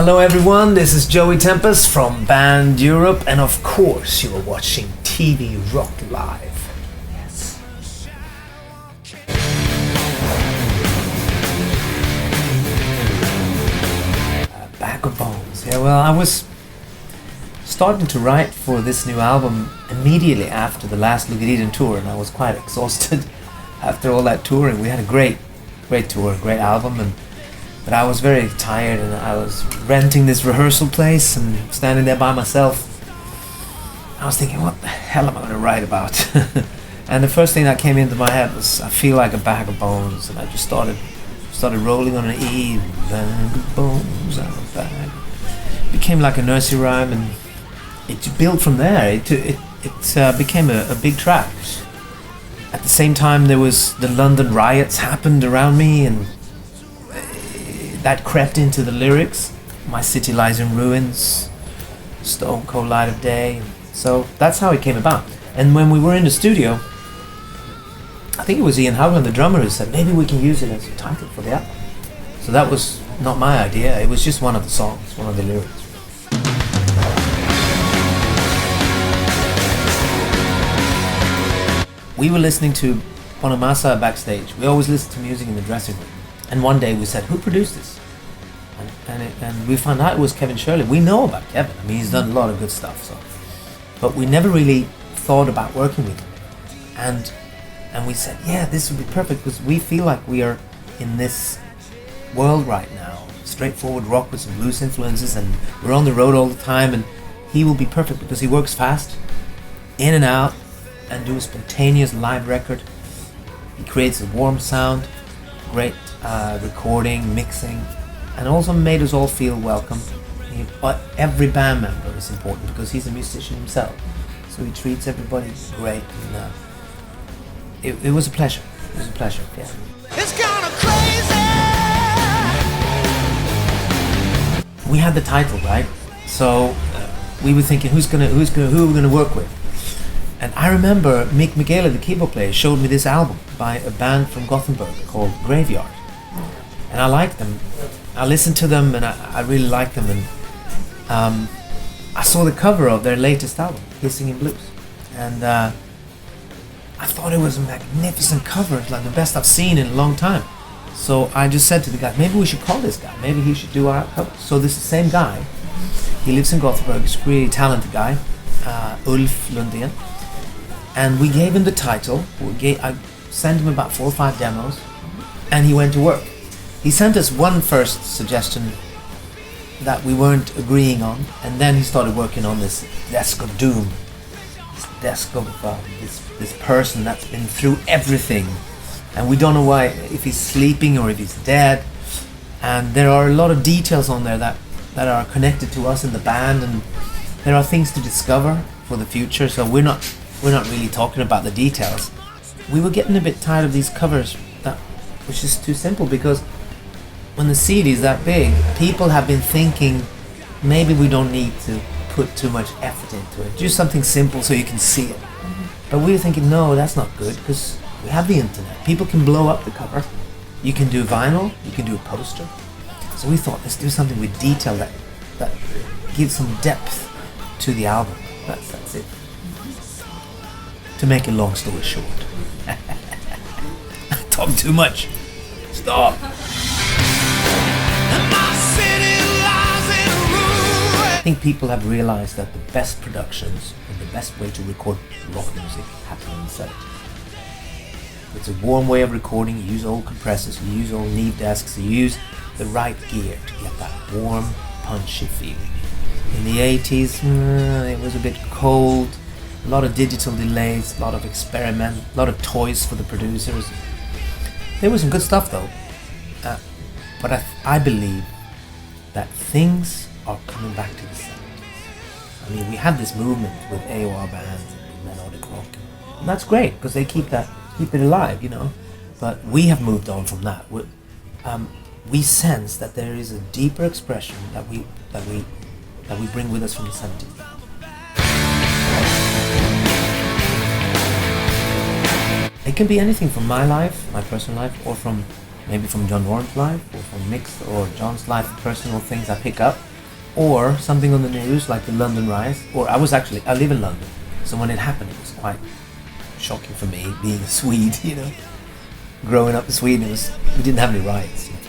Hello everyone, this is Joey Tempest from Band Europe, and of course you are watching TV Rock Live. Yes. A Bag of Bones. Yeah, well, I was starting to write for this new album immediately after the last Look at Eden tour, and I was quite exhausted after all that touring. We had a great tour, great album, but I was very tired, and I was renting this rehearsal place and standing there by myself. I was thinking, what the hell am I going to write about? And the first thing that came into my head was, I feel like a bag of bones, and I just started rolling on an E. Bag of bones, I'm a bag. It became like a nursery rhyme, and it built from there. It became a big track. At the same time, there was the London riots happened around me, and that crept into the lyrics. My city lies in ruins, stone cold light of day. So that's how it came about. And when we were in the studio, I think it was Ian Howland, the drummer, who said maybe we can use it as a title for the album. So that was not my idea, it was just one of the songs, one of the lyrics. We were listening to Bonamassa backstage. We always listen to music in the dressing room. And one day we said, who produced this? And we found out it was Kevin Shirley. We know about Kevin. I mean, he's done a lot of good stuff. So, but we never really thought about working with him. And we said, yeah, this would be perfect, because we feel like we are in this world right now. Straightforward rock with some blues influences, and we're on the road all the time. And he will be perfect because he works fast, in and out, and do a spontaneous live record. He creates a warm sound, great recording, mixing, and also made us all feel welcome. Every band member is important because he's a musician himself, so he treats everybody great. And it was a pleasure. It was a pleasure. Yeah. It's kind of crazy. We had the title right, so we were thinking who are we gonna work with. And I remember Mick Miguel, the keyboard player, showed me this album by a band from Gothenburg called Graveyard. And I liked them. I listened to them, and I really liked them. And I saw the cover of their latest album, Hissing in Blues. And I thought it was a magnificent cover, like the best I've seen in a long time. So I just said to the guy, maybe we should call this guy. Maybe he should do our cover. So this is the same guy. He lives in Gothenburg. He's a really talented guy, Ulf Lundén. And we gave him the title. I sent him about 4 or 5 demos, and he went to work. He sent us one first suggestion that we weren't agreeing on, and then he started working on this desk of doom, this desk of this person that's been through everything, and we don't know why, if he's sleeping or if he's dead. And there are a lot of details on there that are connected to us in the band, and there are things to discover for the future. So we're not really talking about the details. We were getting a bit tired of these covers which is too simple, because when the CD is that big, people have been thinking maybe we don't need to put too much effort into it. Do something simple so you can see it. But we were thinking, no, that's not good, because we have the internet. People can blow up the cover. You can do vinyl, you can do a poster. So we thought, let's do something with detail that gives some depth to the album. That's it. To make a long story short. I talk too much. Stop. I think people have realized that the best productions and the best way to record rock music happen on the set. It's a warm way of recording. You use old compressors, you use old Neve desks, you use the right gear to get that warm, punchy feeling. In the 80s, it was a bit cold. A lot of digital delays, a lot of experiment, a lot of toys for the producers. There was some good stuff though, but I believe that things are coming back to the 70s. I mean, we had this movement with AOR bands and melodic rock, and that's great because they keep it alive, you know. But we have moved on from that. We sense that there is a deeper expression that we bring with us from the 70s. It can be anything from my life, my personal life, or maybe from John Warren's life, or from Mick's or John's life, personal things I pick up. or something on the news like the London riots, or I live in London, so when it happened it was quite shocking for me, being a Swede, you know. Growing up in Sweden, we didn't have any riots. You know.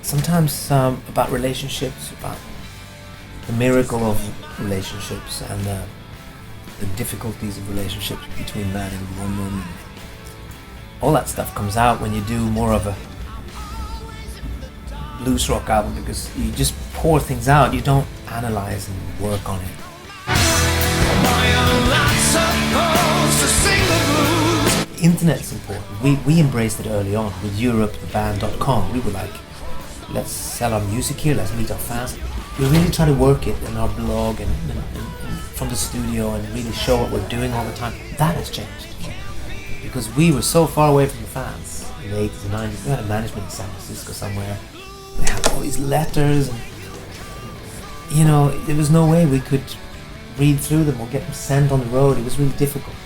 Sometimes about relationships, about the miracle of relationships and the difficulties of relationships between man and woman. All that stuff comes out when you do more of a blues rock album, because you just pour things out, you don't analyze and work on it. Internet's important. We embraced it early on with EuropeTheBand.com. We were like, let's sell our music here, let's meet our fans. We really try to work it in our blog and from the studio and really show what we're doing all the time. That has changed. Because we were so far away from the fans in the 80s and 90s. We had a management in San Francisco somewhere. We had all these letters and, you know, there was no way we could read through them or get them sent on the road. It was really difficult.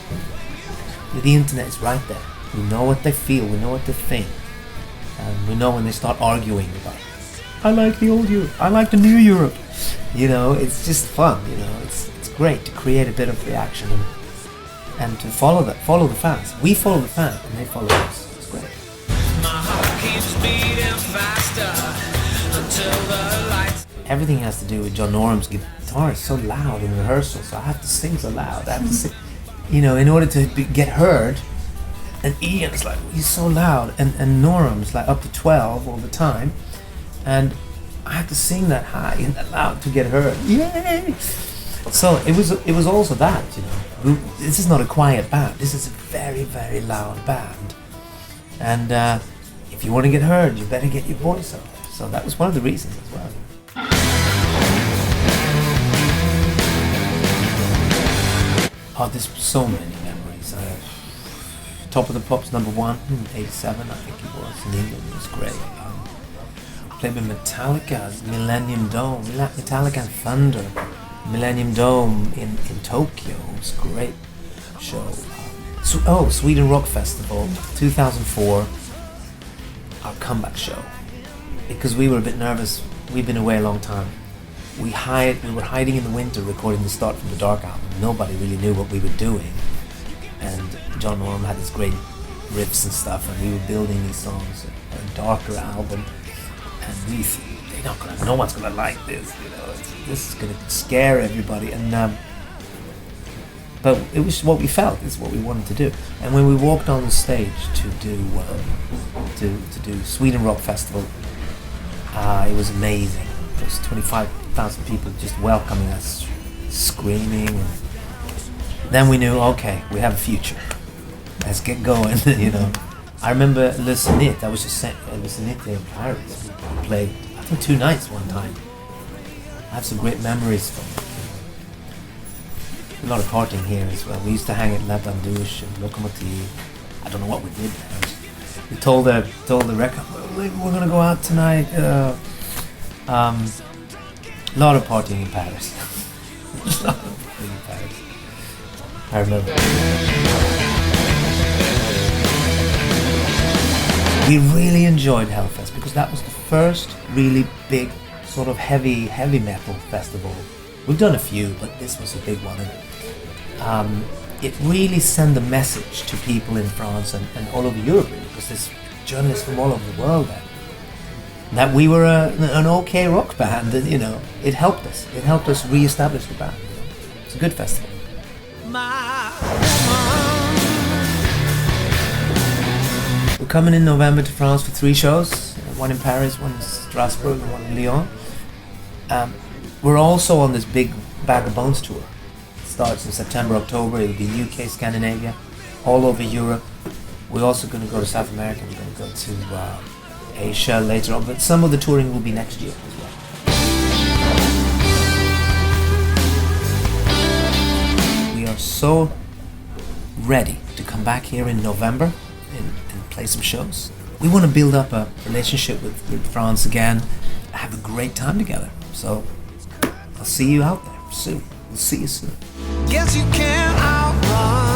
With the internet, it's right there. We know what they feel, we know what they think. And we know when they start arguing about it. I like the old Europe, I like the new Europe. You know, it's just fun, you know, it's great to create a bit of reaction and to follow the fans. We follow the fans and they follow us. It's great. My heart keeps beating faster until the lights. Everything has to do with John Norum's guitar. It's so loud in rehearsal, so I have to sing so loud. I have to sing, you know, in order to get heard. And Ian's like, he's so loud, and Norum's like up to 12 all the time, and I have to sing that high and that loud to get heard. Yay! So it was also that, you know, this is not a quiet band. This is a very, very loud band, and if you want to get heard, you better get your voice up. So that was one of the reasons as well. Oh, there's so many memories. Top of the Pops #1, 87, I think it was, in England. It was great. Played with Metallica, Millennium Dome, Metallica and Thunder, Millennium Dome in Tokyo. It was a great show. Sweden Rock Festival, 2004, our comeback show. Because we were a bit nervous, we'd been away a long time. We were hiding in the winter recording the Start from the Dark album. Nobody really knew what we were doing. And John Norum had this great riffs and stuff, and we were building these songs, a darker album. And we think, no one's gonna like this, you know. This is gonna scare everybody. And but it was what we felt. It's what we wanted to do. And when we walked on the stage to do Sweden Rock Festival, it was amazing. There was 25,000 people just welcoming us, screaming. And then we knew, okay, we have a future. Let's get going, you know. I remember Le Zénith. I was just Le Zénith in Paris. We played, I think, 2 nights one time. I have some great memories from it. A lot of partying here as well. We used to hang at La Dandouche and Locomotive. I don't know what we did there. We told the record, we're gonna go out tonight. A lot of partying in Paris. A lot of partying in Paris. I remember. We really enjoyed Hellfest because that was the first really big sort of heavy metal festival. We've done a few, but this was a big one. And, it really sent a message to people in France and all over Europe, because there's journalists from all over the world then. That we were an okay rock band, and you know, it helped us. It helped us re-establish the band. You know? It's a good festival. We're coming in November to France for 3 shows. One in Paris, one in Strasbourg, and one in Lyon. We're also on this big Bag of Bones tour. Starts in September, October. It'll be UK, Scandinavia, all over Europe. We're also going to go to South America. We're going to go to Asia later on, but some of the touring will be next year as well. We are so ready to come back here in November and play some shows. We want to build up a relationship with France again, have a great time together. So I'll see you out there soon. We'll see you soon. Guess you can't outrun